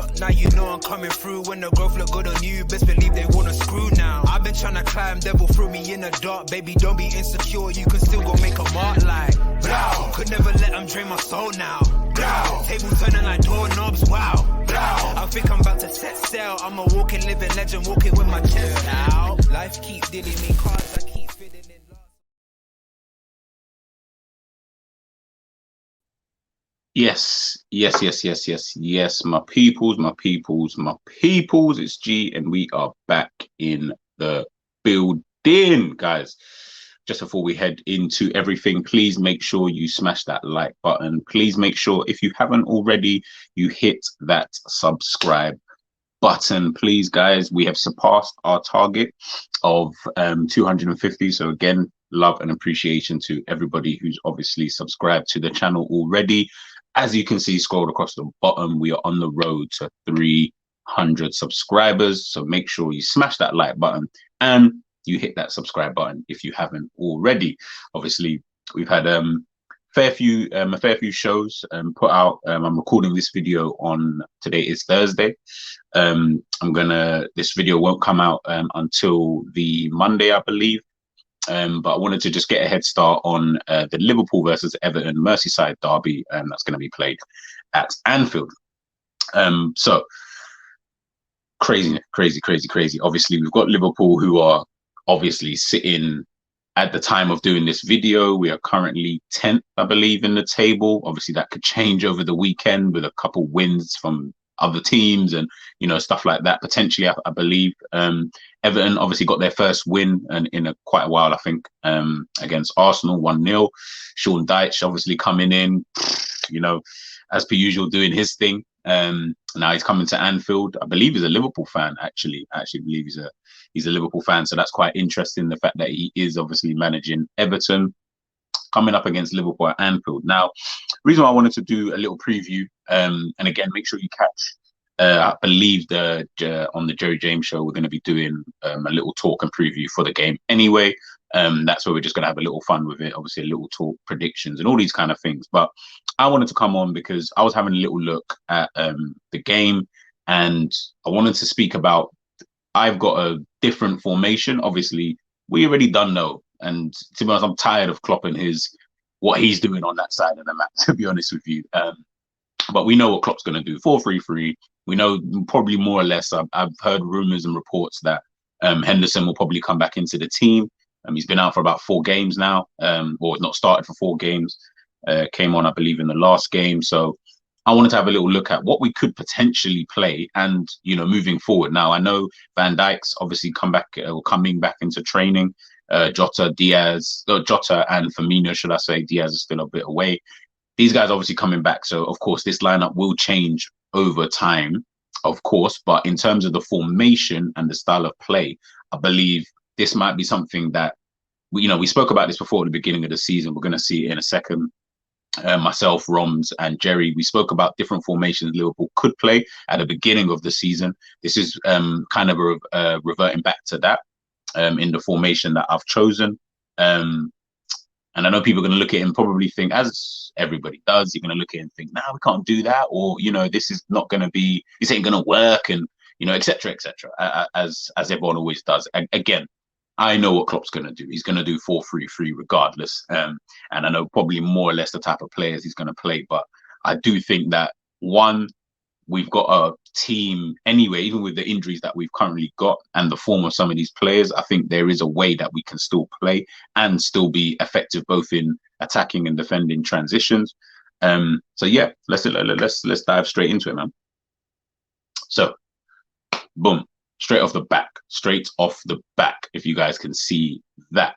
block, now you know I'm coming through. When the growth look good on you, best believe they wanna screw now. I've been trying to climb, devil threw me in the dark. Baby, don't be insecure, you can still go make a mark like blow. Could never let them drain my soul now. Blow. Table turning like doorknobs, wow. Blow. I think I'm about to set sail. I'm a walking, living legend, walking with my chest out. Life keep dealing me cards, I keep fitting in. Yes, my peoples. It's G, and we are back in the building, guys. Just before we head into everything, please make sure you smash that like button. Please make sure, if you haven't already, you hit that subscribe button, please, guys. We have surpassed our target of 250. So again, love and appreciation to everybody who's obviously subscribed to the channel already. As you can see, scrolled across the bottom, we are on the road to 300 subscribers. So make sure you smash that like button and you hit that subscribe button if you haven't already. Obviously, we've had a fair few shows put out. I'm recording this video on, today is Thursday. This video won't come out until the Monday, I believe. But I wanted to just get a head start on the Liverpool versus Everton Merseyside derby that's going to be played at Anfield. So crazy. Obviously, we've got Liverpool, who are obviously sitting at the time of doing this video. We are currently 10th, I believe, in the table. Obviously, that could change over the weekend with a couple wins from other teams and, you know, stuff like that. Potentially, I believe Everton obviously got their first win and in quite a while, I think, against Arsenal, 1-0. Sean Dyche obviously coming in, you know, as per usual, doing his thing. Now he's coming to Anfield. I believe he's a Liverpool fan, actually. I actually believe he's a Liverpool fan. So that's quite interesting, the fact that he is obviously managing Everton, coming up against Liverpool at Anfield. Now, the reason why I wanted to do a little preview, and again, make sure you catch, I believe on the Jerry James show, we're going to be doing a little talk and preview for the game anyway. That's where we're just going to have a little fun with it. Obviously, a little talk, predictions, and all these kind of things. But I wanted to come on because I was having a little look at the game, and I wanted to speak about, I've got a different formation. Obviously, we already done know. And to be honest, I'm tired of Klopp and what he's doing on that side of the map, to be honest with you. But we know what Klopp's going to do. 4-3-3. We know probably more or less. I've heard rumours and reports that Henderson will probably come back into the team. He's been out for about 4 games now, or not started for 4 games. Came on, I believe, in the last game. So I wanted to have a little look at what we could potentially play and, you know, moving forward. Now, I know Van Dijk's obviously coming back into training. Jota and Firmino, should I say. Diaz is still a bit away. These guys obviously coming back. So, of course, this lineup will change over time, of course. But in terms of the formation and the style of play, I believe this might be something that, we spoke about this before at the beginning of the season. We're going to see it in a second. Myself, Roms, and Jerry, we spoke about different formations Liverpool could play at the beginning of the season. This is kind of reverting back to that in the formation that I've chosen. And I know people are going to look at it and probably think, as everybody does, you're going to look at it and think, nah, we can't do that. Or, this is not going to be, this ain't going to work. And, et cetera, as everyone always does. And again, I know what Klopp's going to do. He's going to do 4-3-3 regardless. And I know probably more or less the type of players he's going to play. But I do think that, one, we've got a team anyway, even with the injuries that we've currently got and the form of some of these players, I think there is a way that we can still play and still be effective both in attacking and defending transitions. So yeah, let's dive straight into it, man. So, boom, straight off the back, if you guys can see that.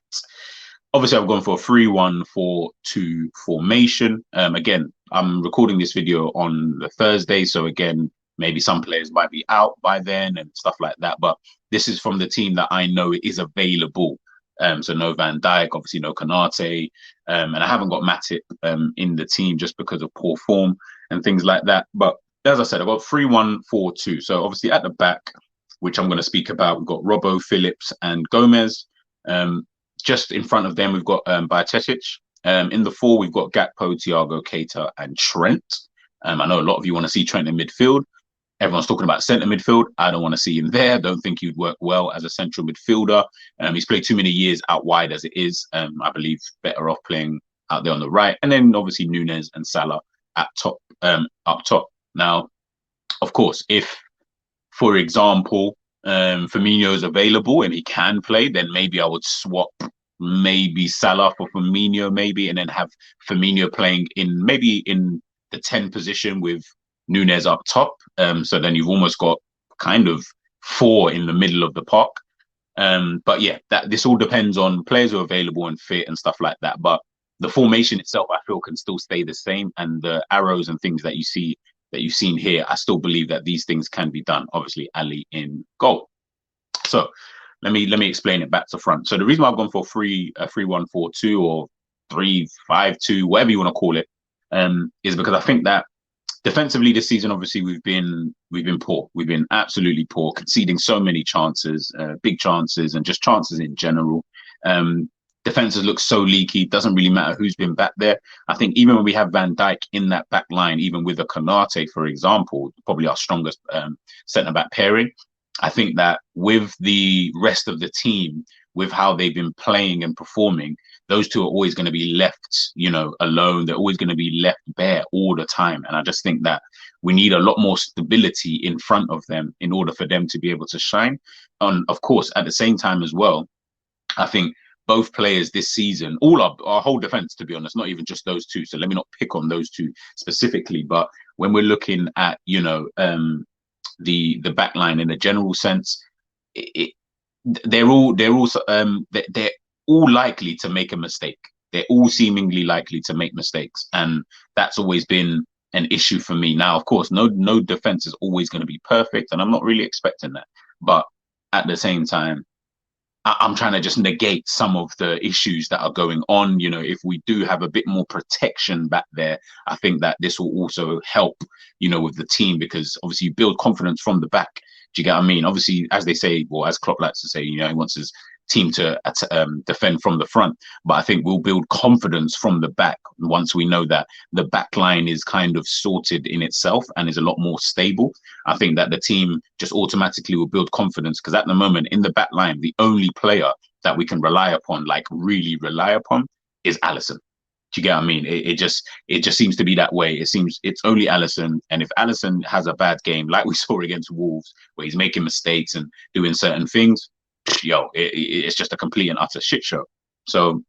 Obviously, I've gone for a 3-1-4-2 formation. Again, I'm recording this video on the Thursday, so again, maybe some players might be out by then and stuff like that. But this is from the team that I know is available. So no Van Dijk, obviously no Konate, and I haven't got Matip in the team just because of poor form and things like that. But as I said, I've got 3-1-4-2. So obviously at the back, which I'm going to speak about, we've got Robbo, Phillips, and Gomez. Just in front of them, we've got Bajcetic. In the 4, we've got Gakpo, Thiago, Keita, and Trent. I know a lot of you want to see Trent in midfield. Everyone's talking about centre midfield. I don't want to see him there. Don't think he'd work well as a central midfielder. He's played too many years out wide as it is. I believe better off playing out there on the right. And then obviously Nunes and Salah at top, up top. Now, of course, if, for example, Firmino is available and he can play, then maybe I would swap maybe Salah for Firmino, maybe, and then have Firmino playing maybe in the 10 position with Nunes up top. So then you've almost got kind of 4 in the middle of the park. But yeah, this all depends on players who are available and fit and stuff like that. But the formation itself, I feel, can still stay the same. And the arrows and things that you see, that you've seen here, I still believe that these things can be done. Obviously, Ali in goal. So let me explain it back to front. So the reason why I've gone for a 3-1-4-2 or 3-5-2, whatever you want to call it, is because I think that defensively this season, obviously we've been poor. We've been absolutely poor, conceding so many chances, big chances, and just chances in general. Defenses look so leaky. Doesn't really matter who's been back there. I think even when we have Van Dijk in that back line, even with a Konate, for example, probably our strongest centre back pairing, I think that with the rest of the team, with how they've been playing and performing, those two are always going to be left, alone. They're always going to be left bare all the time. And I just think that we need a lot more stability in front of them in order for them to be able to shine. And of course, at the same time as well, I think both players this season, all our whole defense, to be honest, not even just those two. So let me not pick on those two specifically, but when we're looking at, the back line in a general sense, they're all likely to make a mistake. They're all seemingly likely to make mistakes, and that's always been an issue for me. Now, of course, no defense is always going to be perfect, and I'm not really expecting that. But at the same time, I'm trying to just negate some of the issues that are going on. If we do have a bit more protection back there, I think that this will also help, with the team, because obviously you build confidence from the back. Do you get what I mean? Obviously, as they say, or as Klopp likes to say, he wants his team to defend from the front. But I think we'll build confidence from the back once we know that the back line is kind of sorted in itself and is a lot more stable. I think that the team just automatically will build confidence, because at the moment in the back line, the only player that we can rely upon, like really rely upon, is Alisson. Do you get what I mean? It just seems to be that way. It seems it's only Alisson, and if Alisson has a bad game, like we saw against Wolves, where he's making mistakes and doing certain things, it's just a complete and utter shit show. So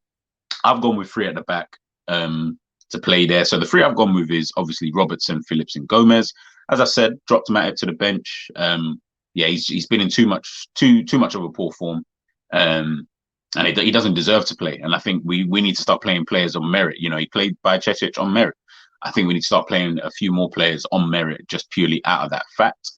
I've gone with 3 at the back to play there. So the 3 I've gone with is obviously Robertson, Phillips, and Gomez. As I said, dropped Matip to the bench. He's been in too much of a poor form. And he doesn't deserve to play. And I think we need to start playing players on merit. He played by Cecic on merit. I think we need to start playing a few more players on merit, just purely out of that fact.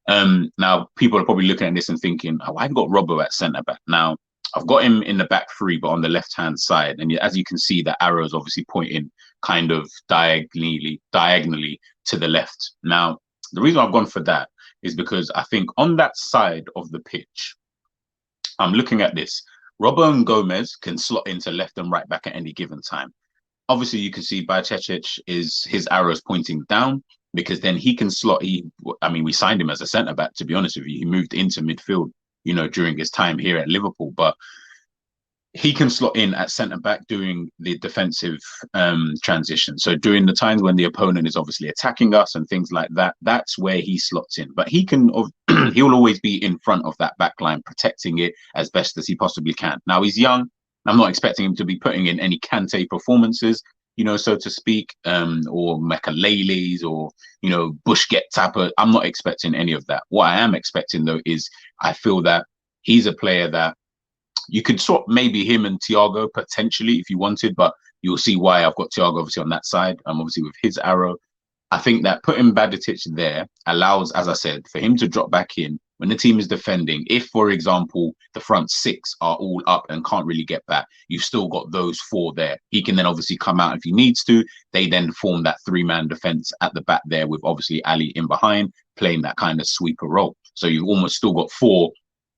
Now, people are probably looking at this and thinking, oh, I've got Robbo at centre-back. Now, I've got him in the back 3, but on the left-hand side. And as you can see, the arrow's obviously pointing kind of diagonally to the left. Now, the reason I've gone for that is because I think on that side of the pitch, I'm looking at this. Robbo and Gomez can slot into left and right back at any given time. Obviously, you can see Bajcetic his arrows pointing down, because then he can slot. We signed him as a centre back, to be honest with you. He moved into midfield, during his time here at Liverpool, but he can slot in at centre back doing the defensive transition. So during the times when the opponent is obviously attacking us and things like that, that's where he slots in. But he'll always be in front of that back line, protecting it as best as he possibly can. Now, he's young. I'm not expecting him to be putting in any Kante performances, so to speak, or Mekaleles or, Busquets Tapper. I'm not expecting any of that. What I am expecting, though, is I feel that he's a player that you could swap maybe him and Thiago potentially if you wanted, but you'll see why I've got Thiago obviously on that side. Obviously with his arrow. I think that putting Bajcetic there allows, as I said, for him to drop back in when the team is defending. If, for example, the front 6 are all up and can't really get back, you've still got those 4 there. He can then obviously come out if he needs to. They then form that 3-man defense at the back there with obviously Ali in behind, playing that kind of sweeper role. So you've almost still got 4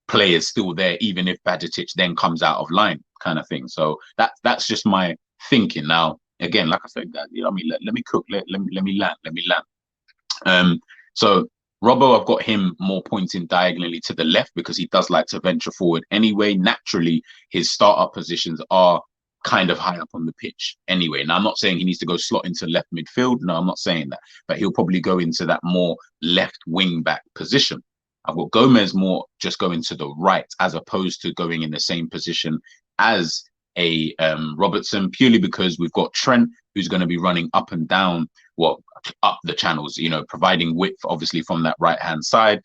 players still there, even if Bajcetic then comes out of line, kind of thing. So that's just my thinking. Now, again, like I said, let me cook, let me land. So Robbo, I've got him more pointing diagonally to the left because he does like to venture forward anyway. Naturally, his start-up positions are kind of high up on the pitch anyway. Now, I'm not saying he needs to go slot into left midfield. No, I'm not saying that. But he'll probably go into that more left wing back position. I've got Gomez more just going to the right as opposed to going in the same position as a Robertson, purely because we've got Trent who's going to be running up and down, well, up the channels, providing width, obviously, from that right-hand side,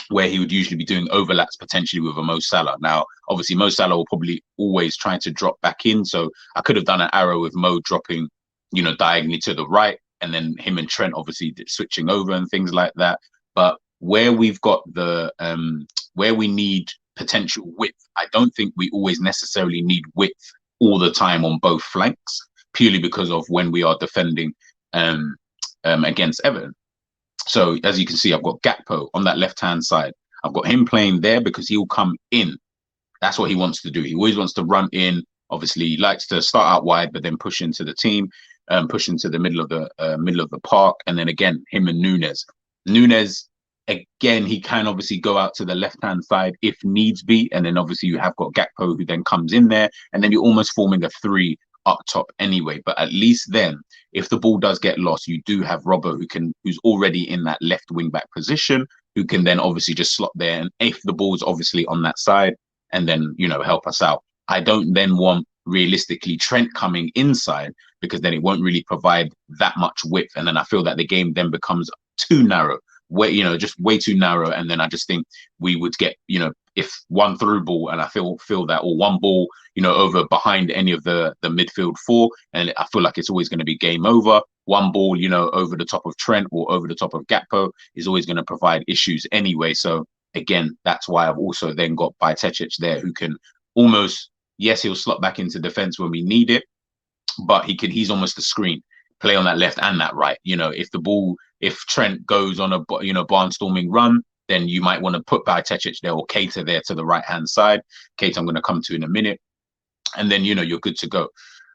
where he would usually be doing overlaps potentially with a Mo Salah. Now, obviously, Mo Salah will probably always try to drop back in, so I could have done an arrow with Mo dropping, diagonally to the right, and then him and Trent obviously switching over and things like that. But where we've got where we need potential width, I don't think we always necessarily need width all the time on both flanks, purely because of when we are defending against Everton. So as you can see, I've got Gakpo on that left-hand side. I've got him playing there because he'll come in. That's what he wants to do. He always wants to run in. Obviously, he likes to start out wide, but then push into the team, push into the middle of the park, and then again him and Nunes. Nunes, again, he can obviously go out to the left-hand side if needs be, and then obviously you have got Gakpo who then comes in there, and then you're almost forming a three up top anyway. But at least then, if the ball does get lost, you do have Robbo who's already in that left wing back position, who can then obviously just slot there, and if the ball's obviously on that side, and then help us out. I don't then want realistically Trent coming inside, because then it won't really provide that much width, and then I feel that the game then becomes too narrow, just way too narrow. And then I just think we would get, if one through ball, and I feel that, or one ball, over behind any of the midfield four, and I feel like it's always going to be game over. One ball, over the top of Trent or over the top of Gakpo is always going to provide issues anyway. So again, that's why I've also then got Bajcetic there, who can almost, yes, he'll slot back into defense when we need it, but he's almost a screen, play on that left and that right. If Trent goes on a barnstorming run, then you might want to put Bajcetic there or Keita there to the right-hand side. Keita I'm going to come to in a minute. And then, you're good to go.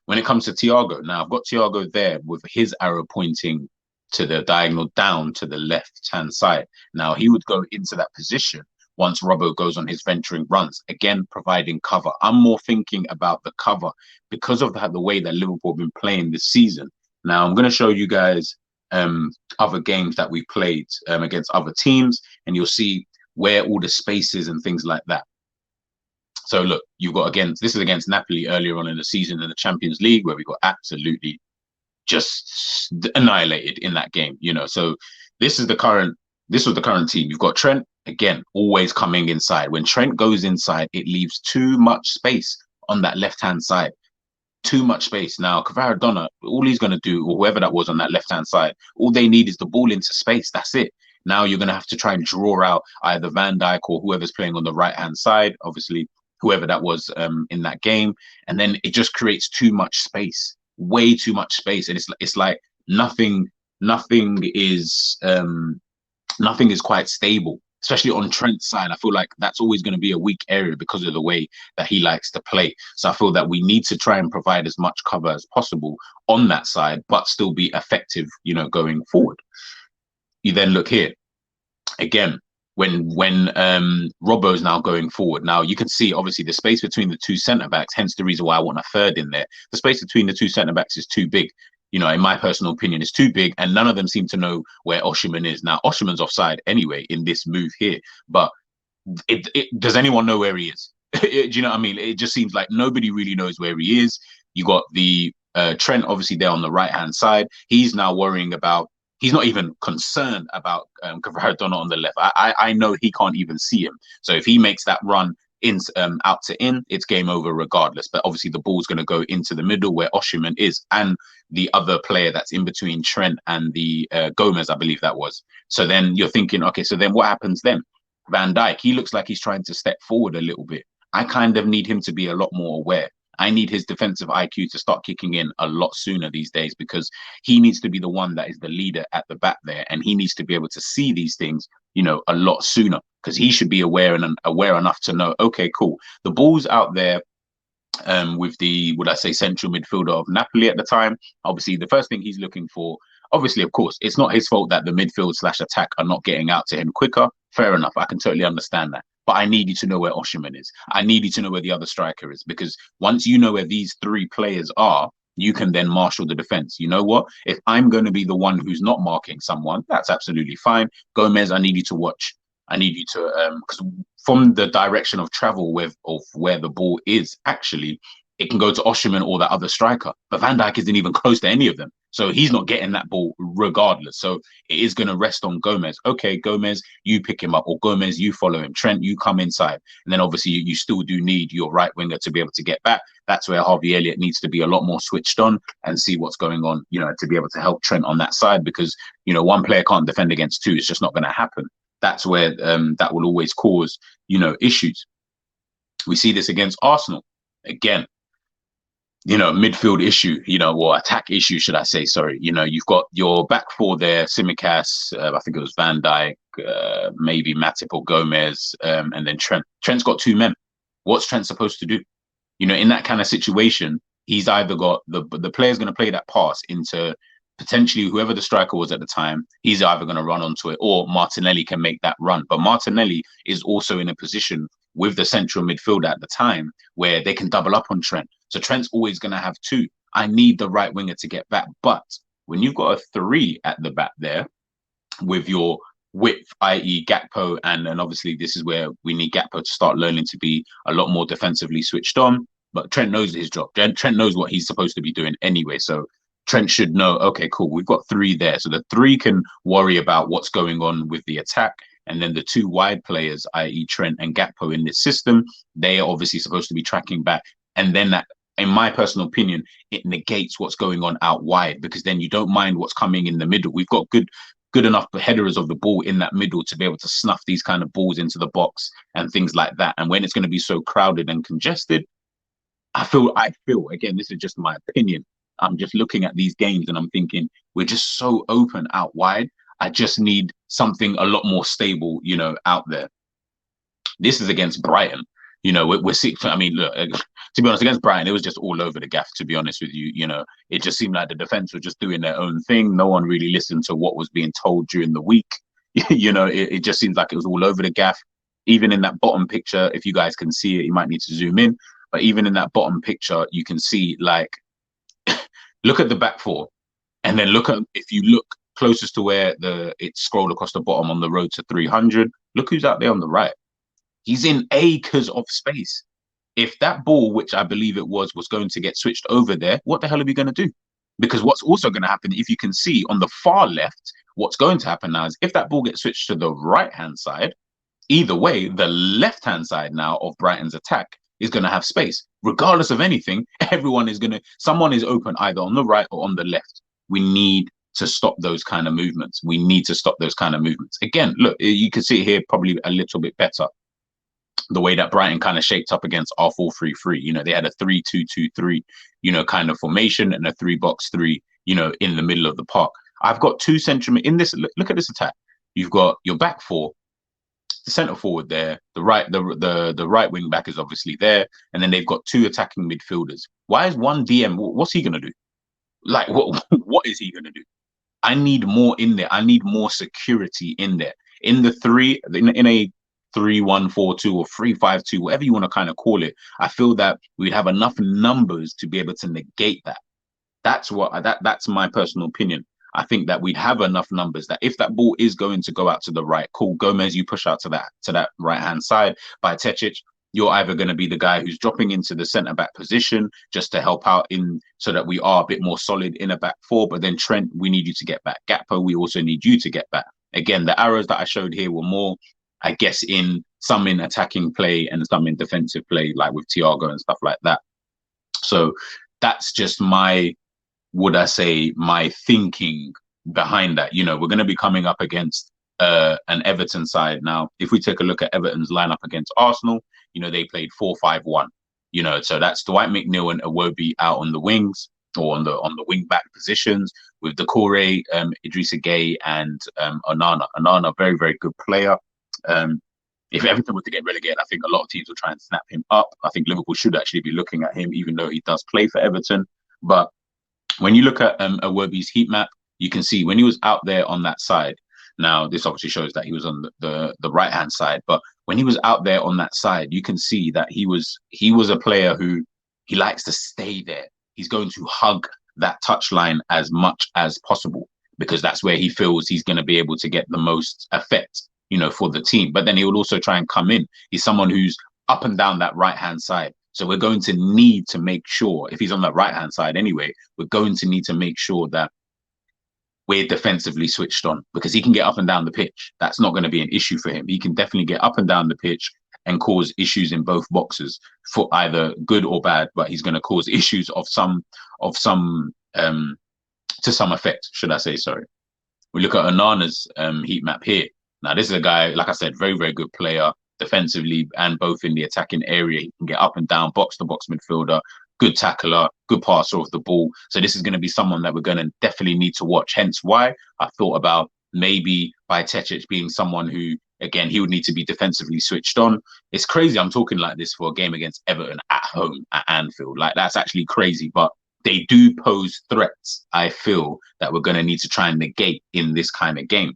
When it comes to Thiago, now I've got Thiago there with his arrow pointing to the diagonal down to the left-hand side. Now, he would go into that position once Robbo goes on his venturing runs, again, providing cover. I'm more thinking about the cover because of the way that Liverpool have been playing this season. Now, I'm going to show you guys other games that we played against other teams, and you'll see where all the spaces and things like that. So look, you've got, again, this is against Napoli earlier on in the season in the Champions League, where we got absolutely just annihilated in that game. So this was the current team. You've got Trent, again, always coming inside. When Trent goes inside, it leaves too much space on that left-hand side. Too much space. Now, Kvaradona, all he's going to do, or whoever that was on that left-hand side, all they need is the ball into space. That's it. Now you're going to have to try and draw out either Van Dijk or whoever's playing on the right-hand side, obviously, whoever that was in that game. And then it just creates too much space, way too much space. And it's like nothing is quite stable, especially on Trent's side. I feel like that's always going to be a weak area because of the way that he likes to play. So I feel that we need to try and provide as much cover as possible on that side, but still be effective, going forward. You then look here again, when Robbo's now going forward. Now you can see obviously the space between the two centre-backs, hence the reason why I want a third in there. The space between the two centre-backs is too big. In my personal opinion, is too big, and none of them seem to know where Osimhen is. Now, Osimhen's offside anyway in this move here, but does anyone know where he is? Do you know what I mean? It just seems like nobody really knows where he is. You got the Trent obviously there on the right-hand side. He's now worrying about, he's not even concerned about Kvaradona on the left. I know he can't even see him. So if he makes that run in out to in, it's game over regardless. But obviously the ball's going to go into the middle where Osimhen is, and the other player that's in between Trent and the Gomez, I believe that was. So then you're thinking, okay, so then what happens then? Van Dijk, he looks like he's trying to step forward a little bit. I kind of need him to be a lot more aware. I need his defensive IQ to start kicking in a lot sooner these days, because he needs to be the one that is the leader at the back there, and he needs to be able to see these things, a lot sooner, because he should be aware enough to know, okay, cool, the ball's out there with the, would I say, central midfielder of Napoli at the time. Obviously, the first thing he's looking for Obviously, of course, it's not his fault that the midfield / attack are not getting out to him quicker. Fair enough. I can totally understand that. But I need you to know where Osimhen is. I need you to know where the other striker is, because once you know where these three players are, you can then marshal the defense. You know what? If I'm going to be the one who's not marking someone, that's absolutely fine. Gomez, I need you to watch. I need you to, because from the direction of travel of where the ball is, actually, it can go to Osimhen or that other striker. But Van Dijk isn't even close to any of them. So he's not getting that ball regardless. So it is going to rest on Gomez. Okay, Gomez, you pick him up, or Gomez, you follow him. Trent, you come inside. And then obviously you still do need your right winger to be able to get back. That's where Harvey Elliott needs to be a lot more switched on and see what's going on, to be able to help Trent on that side, because, one player can't defend against two. It's just not going to happen. That's where that will always cause, issues. We see this against Arsenal. Again, midfield issue, or attack issue, should I say, sorry. You've got your back four there, Tsimikas, I think it was Van Dijk, maybe Matip or Gomez, and then Trent. Trent's got two men. What's Trent supposed to do? In that kind of situation, he's either got the player's going to play that pass into potentially whoever the striker was at the time. He's either going to run onto it, or Martinelli can make that run. But Martinelli is also in a position with the central midfielder at the time where they can double up on Trent. So Trent's always going to have two. I need the right winger to get back. But when you've got a three at the back there with your width, i.e. Gakpo, and obviously this is where we need Gakpo to start learning to be a lot more defensively switched on. But Trent knows his job. Trent knows what he's supposed to be doing anyway. So Trent should know, okay, cool, we've got three there. So the three can worry about what's going on with the attack. And then the two wide players, i.e. Trent and Gakpo in this system, they are obviously supposed to be tracking back. And then that, in my personal opinion, it negates what's going on out wide, because then you don't mind what's coming in the middle. We've got good enough headers of the ball in that middle to be able to snuff these kind of balls into the box and things like that. And when it's going to be so crowded and congested, I feel, again, this is just my opinion, I'm just looking at these games and I'm thinking, we're just so open out wide. I just need something a lot more stable, out there. This is against Brighton. We're seeing, I mean, look, to be honest, against Brighton, it was just all over the gaff, to be honest with you. It just seemed like the defense were just doing their own thing. No one really listened to what was being told during the week. It just seems like it was all over the gaff. Even in that bottom picture, if you guys can see it, you might need to zoom in. But even in that bottom picture, you can see, like, look at the back four. And then if you look closest to where it's scrolled across the bottom on the road to 300, look who's out there on the right. He's in acres of space. If that ball, which I believe it was going to get switched over there, what the hell are we going to do? Because what's also going to happen, if you can see on the far left, what's going to happen now is if that ball gets switched to the right-hand side, either way, the left-hand side now of Brighton's attack is going to have space. Regardless of anything, someone is open either on the right or on the left. We need to stop those kind of movements. Again, look, you can see it here probably a little bit better. The way that Brighton kind of shaped up against our 4-3-3, they had a 3-2-2-3, kind of formation, and a 3-box-3, in the middle of the park. I've got two central in this. Look at this attack. You've got your back four, the centre forward there, the right wing back is obviously there, and then they've got two attacking midfielders. Why is one DM? What's he gonna do? Like, what is he gonna do? I need more in there. I need more security in there. In the three, in a 3-1-4-2 or 3-5-2, whatever you want to kind of call it, I feel that we'd have enough numbers to be able to negate that. That's my personal opinion. I think that we'd have enough numbers that if that ball is going to go out to the right, cool, Gomez, you push out to that right-hand side. By Tečić, you're either going to be the guy who's dropping into the centre-back position just to help out so that we are a bit more solid in a back four. But then Trent, we need you to get back. Gakpo, we also need you to get back. Again, the arrows that I showed here were more, I guess, some in attacking play and some in defensive play, like with Thiago and stuff like that. So that's just my thinking behind that. We're going to be coming up against an Everton side. Now, if we take a look at Everton's lineup against Arsenal, they played 4-5-1. So that's Dwight McNeil and Iwobi out on the wings or on the wing back positions with Doucouré, Idrissa Gueye, and Onana. Onana, very, very good player. If Everton were to get relegated, I think a lot of teams will try and snap him up. I think Liverpool should actually be looking at him, even though he does play for Everton. But when you look at Iwobi's heat map, you can see when he was out there on that side. Now, this obviously shows that he was on the right hand side, but when he was out there on that side, you can see that he was a player who he likes to stay there. He's going to hug that touchline as much as possible because that's where he feels he's going to be able to get the most effect, for the team. But then he will also try and come in. He's someone who's up and down that right hand side. So we're going to need to make sure, if he's on that right hand side anyway, we're going to need to make sure that we're defensively switched on because he can get up and down the pitch. That's not going to be an issue for him. He can definitely get up and down the pitch and cause issues in both boxes for either good or bad, but he's going to cause issues of some to some effect, should I say. Sorry. We look at Onana's heat map here. Now, this is a guy, like I said, very, very good player defensively and both in the attacking area. He can get up and down, box to box midfielder, good tackler, good passer of the ball. So this is going to be someone that we're going to definitely need to watch. Hence why I thought about maybe Bajcetic being someone who, again, he would need to be defensively switched on. It's crazy I'm talking like this for a game against Everton at home at Anfield. Like, that's actually crazy, but they do pose threats, I feel, that we're going to need to try and negate in this kind of game.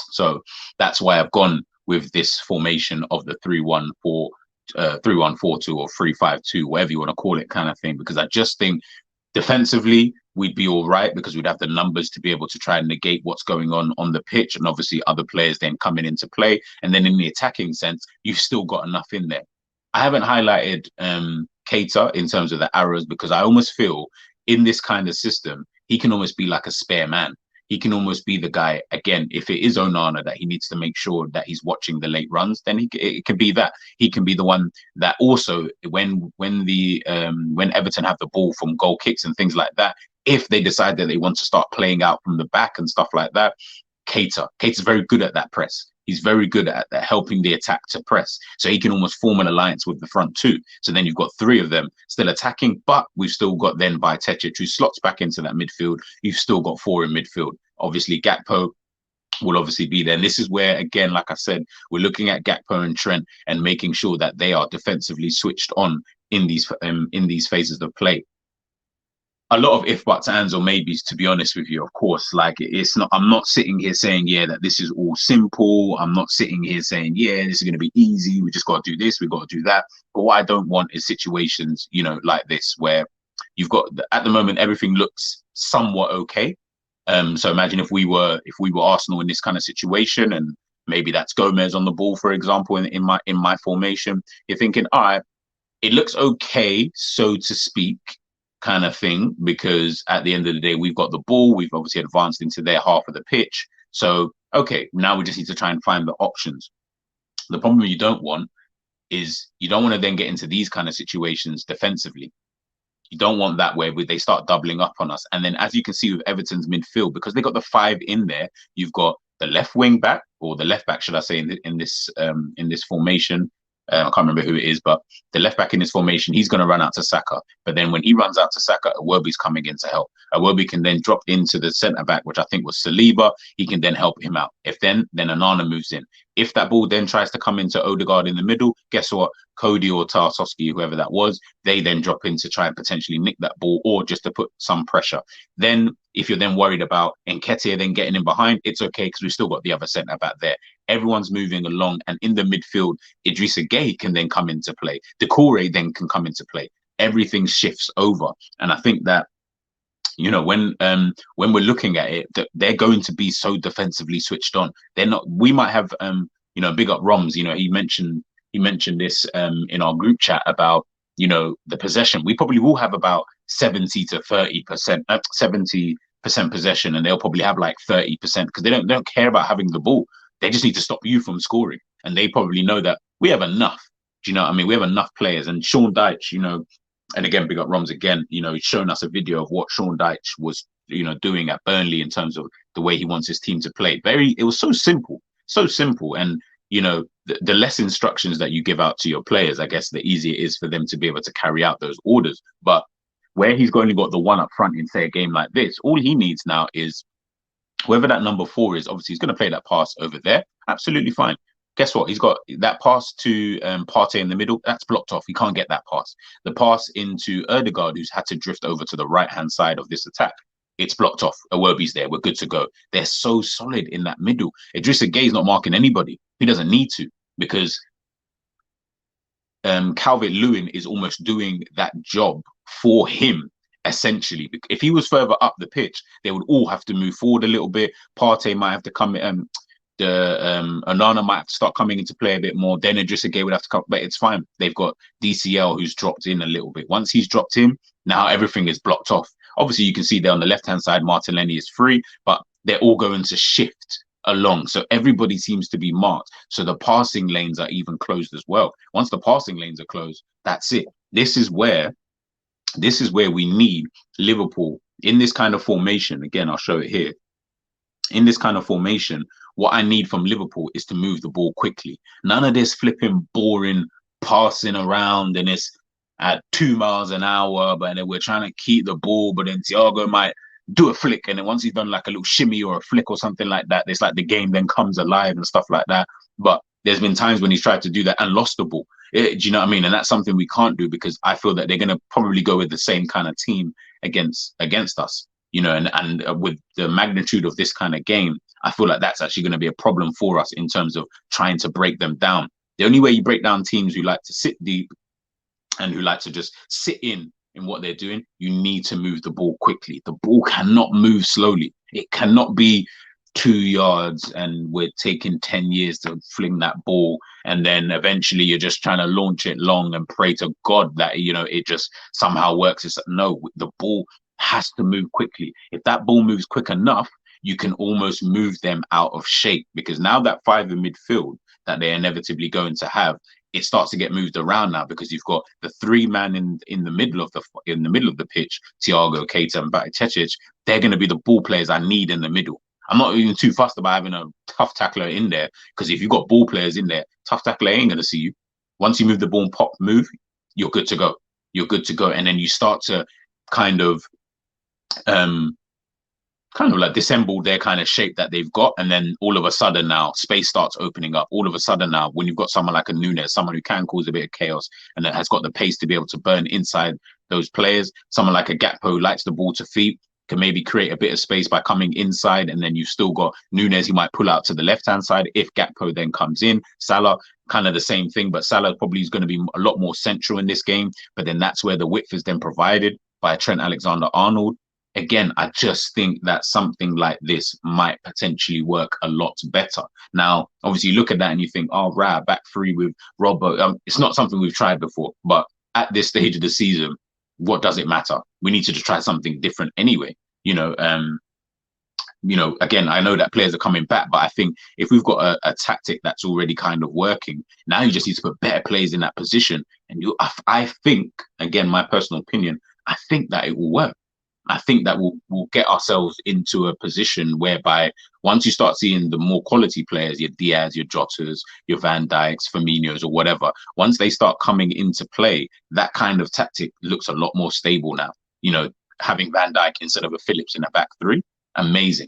So that's why I've gone with this formation of the 3-1-4, 3-1-4-2 or 3-5-2, whatever you want to call it, kind of thing, because I just think defensively we'd be all right because we'd have the numbers to be able to try and negate what's going on the pitch, and obviously other players then coming into play. And then in the attacking sense, you've still got enough in there. I haven't highlighted Keita in terms of the arrows because I almost feel in this kind of system, he can almost be like a spare man. He can almost be the guy, again, if it is Onana that he needs to make sure that he's watching the late runs, then it can be that. He can be the one that also, when Everton have the ball from goal kicks and things like that, if they decide that they want to start playing out from the back and stuff like that, Keita's very good at that press. He's very good at helping the attack to press. So he can almost form an alliance with the front two. So then you've got three of them still attacking, but we've still got then Bajcetic who slots back into that midfield. You've still got four in midfield. Obviously, Gakpo will obviously be there. And this is where, again, like I said, we're looking at Gakpo and Trent and making sure that they are defensively switched on in these phases of play. A lot of if, buts, ands, or maybes, to be honest with you, of course. Like, it's not, I'm not sitting here saying, yeah, that this is all simple. I'm not sitting here saying, yeah, this is going to be easy. We just got to do this. We got to do that. But what I don't want is situations, like this, where you've got, at the moment, everything looks somewhat okay. So imagine if we were Arsenal in this kind of situation, and maybe that's Gomez on the ball, for example, in my formation. You're thinking, all right, it looks okay, so to speak, kind of thing, because at the end of the day, we've got the ball. We've obviously advanced into their half of the pitch. So, okay, now we just need to try and find the options. The problem you don't want is you don't want to then get into these kind of situations defensively. You don't want that where they start doubling up on us. And then, as you can see with Everton's midfield, because they got the five in there, you've got the left wing back, or the left back, should I say, in this formation. I can't remember who it is, but the left back in this formation, he's going to run out to Saka. But then when he runs out to Saka, Iwobi's coming in to help. Iwobi can then drop into the centre back, which I think was Saliba. He can then help him out. If then Onana moves in. If that ball then tries to come into Odegaard in the middle, guess what? Cody or Tarkowski, whoever that was, they then drop in to try and potentially nick that ball or just to put some pressure. Then if you're then worried about Nketiah then getting in behind, it's okay because we've still got the other centre back there. Everyone's moving along, and in the midfield, Idrissa Gueye can then come into play. Doucouré then can come into play. Everything shifts over, and I think that when we're looking at it, they're going to be so defensively switched on. They're not. We might have big up Roms. He mentioned this in our group chat about the possession. We probably will have about 70 to 30%, 70% possession, and they'll probably have like 30% because they don't care about having the ball. They just need to stop you from scoring. And they probably know that we have enough. Do you know what I mean? We have enough players. And Sean Dyche, and again, big up Roms again, he's shown us a video of what Sean Dyche was, doing at Burnley in terms of the way he wants his team to play. It was so simple. And, the less instructions that you give out to your players, I guess the easier it is for them to be able to carry out those orders. But where he's only got the one up front in, say, a game like this, all he needs now is whoever that number 4 is, obviously he's going to play that pass over there. Absolutely fine. Guess what? He's got that pass to Partey in the middle. That's blocked off. He can't get that pass. The pass into Odegaard, who's had to drift over to the right-hand side of this attack. it's blocked off. Iwobi's there. We're good to go. They're so solid in that middle. Idrissa Gueye's not marking anybody. He doesn't need to, because Calvert-Lewin is almost doing that job for him, essentially. If he was further up the pitch, they would all have to move forward a little bit. Partey might have to come Onana might have to start coming into play a bit more. Then Idrissa Gueye would have to come, but it's fine. They've got DCL who's dropped in a little bit. Once he's dropped in, now everything is blocked off. Obviously, you can see there on the left-hand side, Martinelli is free, but they're all going to shift along. So everybody seems to be marked. So the passing lanes are even closed as well. Once the passing lanes are closed, that's it. This is where we need Liverpool in this kind of formation. Again, I'll show it here. In this kind of formation, what I need from Liverpool is to move the ball quickly. None of this flipping, boring passing around and it's at 2 miles an hour, but then we're trying to keep the ball, but then Thiago might do a flick, and then once he's done like a little shimmy or a flick or something like that, it's like the game then comes alive and stuff like that. But there's been times when he's tried to do that and lost the ball. Do you know what I mean? And that's something we can't do, because I feel that they're going to probably go with the same kind of team against us. You know, and with the magnitude of this kind of game, I feel like that's actually going to be a problem for us in terms of trying to break them down. The only way you break down teams who like to sit deep and who like to just sit in what they're doing, you need to move the ball quickly. The ball cannot move slowly. It cannot be 2 yards and we're taking 10 years to fling that ball, and then eventually you're just trying to launch it long and pray to God that, you know, it just somehow works. It's no, the ball has to move quickly. If that ball moves quick enough, you can almost move them out of shape, because now that 5 in midfield that they're inevitably going to have, it starts to get moved around now, because you've got the 3 man in the middle of the pitch, Thiago, Keita, and Bajcetic. They're going to be the ball players I need in the middle. I'm not even too fussed about having a tough tackler in there, because if you've got ball players in there, tough tackler ain't going to see you. Once you move the ball and move, you're good to go. You're good to go, and then you start to kind of like dissemble their kind of shape that they've got, and then all of a sudden now space starts opening up. All of a sudden now, when you've got someone like a Nunes, someone who can cause a bit of chaos and that has got the pace to be able to burn inside those players, someone like a Gakpo who likes the ball to feet, can maybe create a bit of space by coming inside, and then you've still got Nunes, he might pull out to the left-hand side if Gakpo then comes in. Salah, kind of the same thing, but Salah probably is going to be a lot more central in this game, but then that's where the width is then provided by Trent Alexander-Arnold. Again, I just think that something like this might potentially work a lot better. Now, obviously, you look at that and you think, oh, right, back 3 with Robbo. It's not something we've tried before, but at this stage of the season, what does it matter? We need to just try something different anyway. Again, I know that players are coming back, but I think if we've got a tactic that's already kind of working, now you just need to put better players in that position. And I think, again, my personal opinion, I think that it will work. I think that we'll get ourselves into a position whereby once you start seeing the more quality players, your Diaz, your Jotas, your Van Dijks, Firminos, or whatever, once they start coming into play, that kind of tactic looks a lot more stable now. You know, having Van Dijk instead of a Phillips in a back 3, amazing,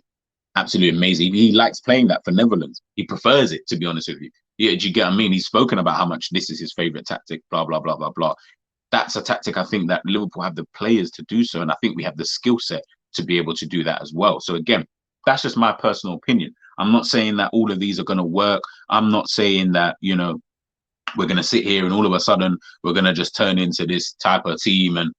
absolutely amazing. He likes playing that for Netherlands. He prefers it, to be honest with you. Yeah, do you get what I mean? He's spoken about how much this is his favorite tactic, blah, blah, blah, blah, blah. That's a tactic I think that Liverpool have the players to do so, and I think we have the skill set to be able to do that as well. So again, that's just my personal opinion. I'm not saying that all of these are going to work. I'm not saying that, you know, we're going to sit here and all of a sudden we're going to just turn into this type of team and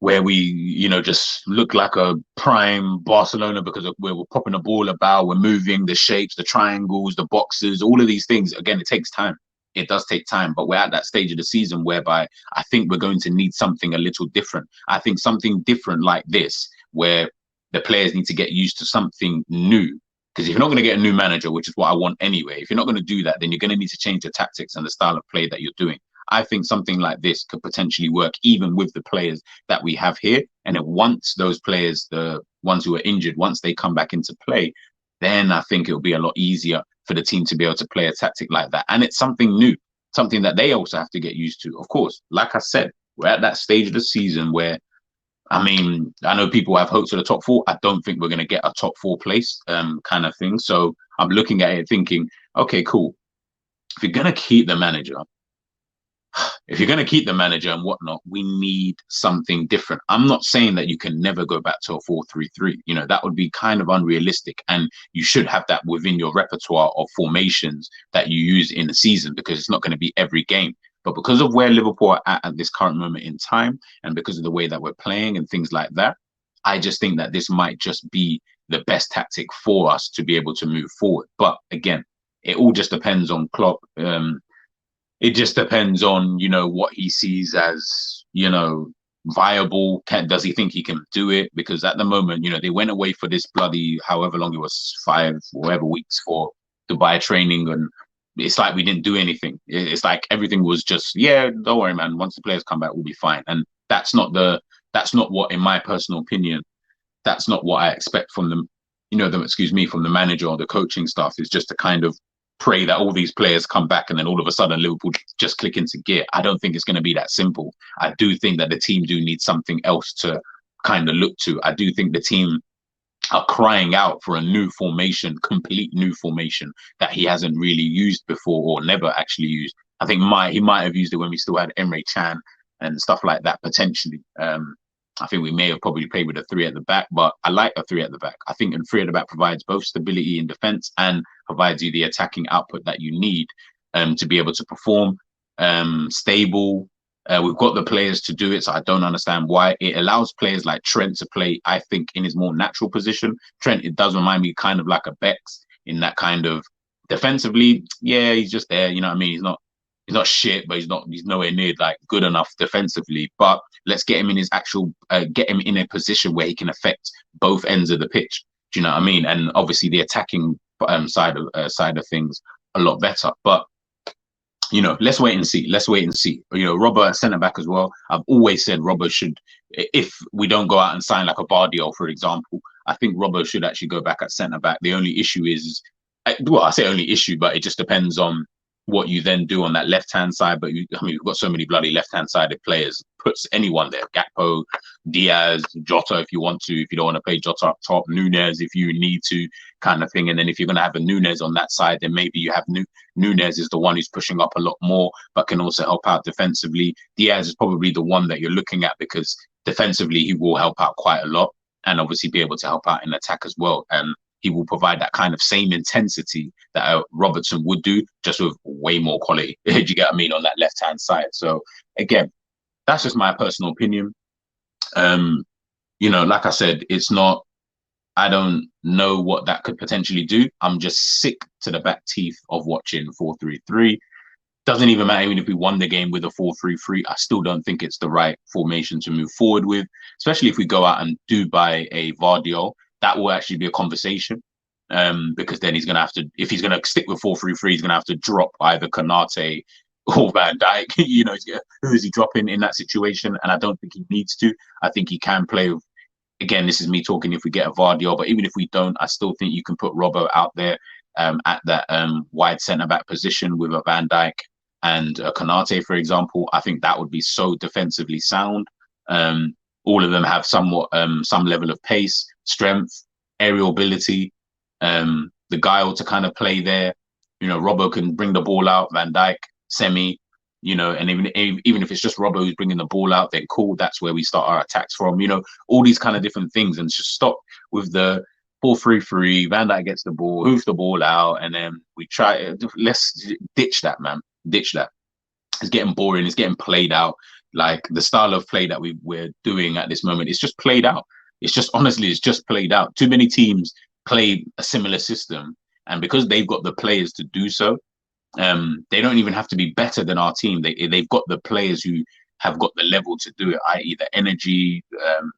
where we, you know, just look like a prime Barcelona because we're popping the ball about, we're moving the shapes, the triangles, the boxes, all of these things. Again, it takes time. It does take time, but we're at that stage of the season whereby I think we're going to need something a little different. I think something different like this, where the players need to get used to something new. Because if you're not going to get a new manager, which is what I want anyway, if you're not going to do that, then you're going to need to change the tactics and the style of play that you're doing. I think something like this could potentially work even with the players that we have here. And then once those players, the ones who are injured, once they come back into play, then I think it'll be a lot easier for the team to be able to play a tactic like that. And it's something new, something that they also have to get used to. Of course, like I said, we're at that stage of the season where, I mean, I know people have hopes for the top 4. I don't think we're going to get a top 4 place kind of thing. So I'm looking at it thinking, okay, cool. If you're going to keep the manager, if you're going to keep the manager and whatnot, we need something different. I'm not saying that you can never go back to a 4-3-3. You know, that would be kind of unrealistic. And you should have that within your repertoire of formations that you use in the season, because it's not going to be every game. But because of where Liverpool are at this current moment in time, and because of the way that we're playing and things like that, I just think that this might just be the best tactic for us to be able to move forward. But again, it all just depends on Klopp. It just depends on, you know, what he sees as, you know, viable. Does he think he can do it? Because at the moment, you know, they went away for this bloody, however long it was, 5 whatever weeks for Dubai training, and it's like we didn't do anything. It's like everything was just, yeah, don't worry, man. Once the players come back, we'll be fine. And that's not what, in my personal opinion, that's not what I expect from them. You know, from the manager or the coaching staff, is just to kind of pray that all these players come back and then all of a sudden Liverpool just click into gear. I don't think it's going to be that simple. I do think that the team do need something else to kind of look to. I do think the team are crying out for a new formation, complete new formation that he hasn't really used before or never actually used. I think he might have used it when we still had Emre Can and stuff like that, potentially. I think we may have probably played with a 3 at the back, but I like a 3 at the back. I think a 3 at the back provides both stability in defence and provides you the attacking output that you need to be able to perform. Stable. We've got the players to do it, so I don't understand why. It allows players like Trent to play, I think, in his more natural position. Trent, it does remind me kind of like a Bex in that kind of defensively. Yeah, he's just there. You know what I mean? He's not shit, but he's nowhere near like good enough defensively. But let's get him in his actual, get him in a position where he can affect both ends of the pitch. Do you know what I mean? And obviously the attacking side of things a lot better. But you know, let's wait and see. You know, Robbo at centre back as well. I've always said Robbo should, if we don't go out and sign like a Bardio, for example, I think Robbo should actually go back at centre back. The only issue is, well, I say only issue, but it just depends on what you then do on that left-hand side. But we've got so many bloody left-hand sided players. Puts anyone there: Gakpo, Diaz, Jota if you want to. If you don't want to play Jota up top, Nunez if you need to, kind of thing. And then if you're going to have a Nunez on that side, then maybe you have Nunez is the one who's pushing up a lot more, but can also help out defensively. Diaz is probably the one that you're looking at because defensively he will help out quite a lot, and obviously be able to help out in attack as well. And he will provide that kind of same intensity that Robertson would do, just with way more quality. Do you get what I mean, on that left-hand side? So again, that's just my personal opinion. You know, like I said, it's not, I don't know what that could potentially do. I'm just sick to the back teeth of watching 4-3-3. Doesn't even matter even if we won the game with a 4-3-3. I still don't think it's the right formation to move forward with, especially if we go out and do buy a Vardio. That will actually be a conversation, because then he's going to have to, if he's going to stick with 4-3-3, he's going to have to drop either Konate or Van Dijk. You know, who is he dropping in that situation? And I don't think he needs to. I think he can play with, again, this is me talking if we get a Vardio, but even if we don't, I still think you can put Robbo out there at that wide centre-back position with a Van Dijk and a Konate, for example. I think that would be so defensively sound. All of them have somewhat some level of pace, strength, aerial ability, the guile to kind of play there. You know, Robbo can bring the ball out, Van Dijk, Semi, you know, and even if it's just Robbo who's bringing the ball out, then cool, that's where we start our attacks from. You know, all these kind of different things, and just stop with the 4-3-3. Van Dijk gets the ball, hoofs the ball out, and then we try. Let's ditch that, man. Ditch that. It's getting boring. It's getting played out. Like the style of play that we're doing at this moment, it's just played out. It's just, honestly, it's just played out. Too many teams play a similar system, and because they've got the players to do so, they don't even have to be better than our team. They've got the players who have got the level to do it, i.e. the energy,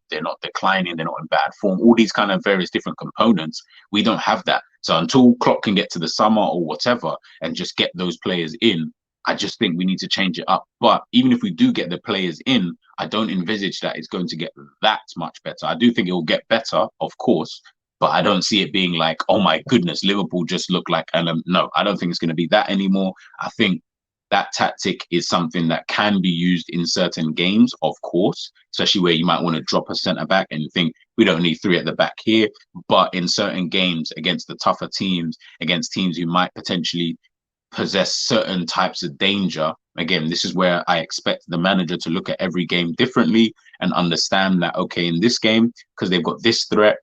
they're not declining, they're not in bad form, all these kind of various different components. We don't have that. So until Klopp can get to the summer or whatever and just get those players in, I just think we need to change it up. But even if we do get the players in, I don't envisage that it's going to get that much better. I do think it will get better, of course, but I don't see it being like, oh my goodness, Liverpool just look like, no, I don't think it's going to be that anymore. I think that tactic is something that can be used in certain games, of course, especially where you might want to drop a centre back and think we don't need 3 at the back here. But in certain games against the tougher teams, against teams who might potentially possess certain types of danger, again, this is where I expect the manager to look at every game differently and understand that, okay, in this game, because they've got this threat,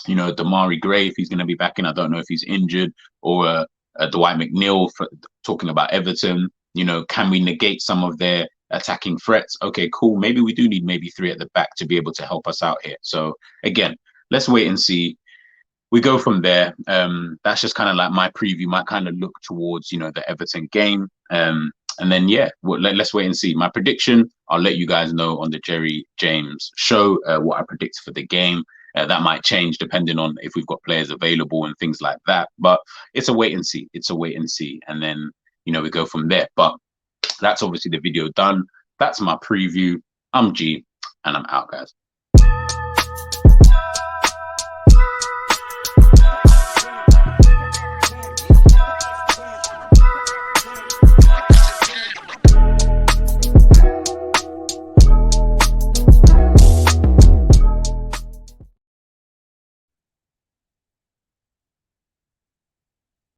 you know, Damari Gray, if he's going to be back in, I don't know if he's injured, or Dwight McNeil, for talking about Everton, you know, can we negate some of their attacking threats? Okay, cool. Maybe we do need maybe 3 at the back to be able to help us out here. So again, let's wait and see. We go from there. That's just kind of like my preview, my kind of look towards, you know, the Everton game. And then, yeah, let's wait and see. My prediction, I'll let you guys know on the Jerry James show what I predict for the game. That might change depending on if we've got players available and things like that. But it's a wait and see. It's a wait and see. And then, you know, we go from there. But that's obviously the video done. That's my preview. I'm G, and I'm out, guys.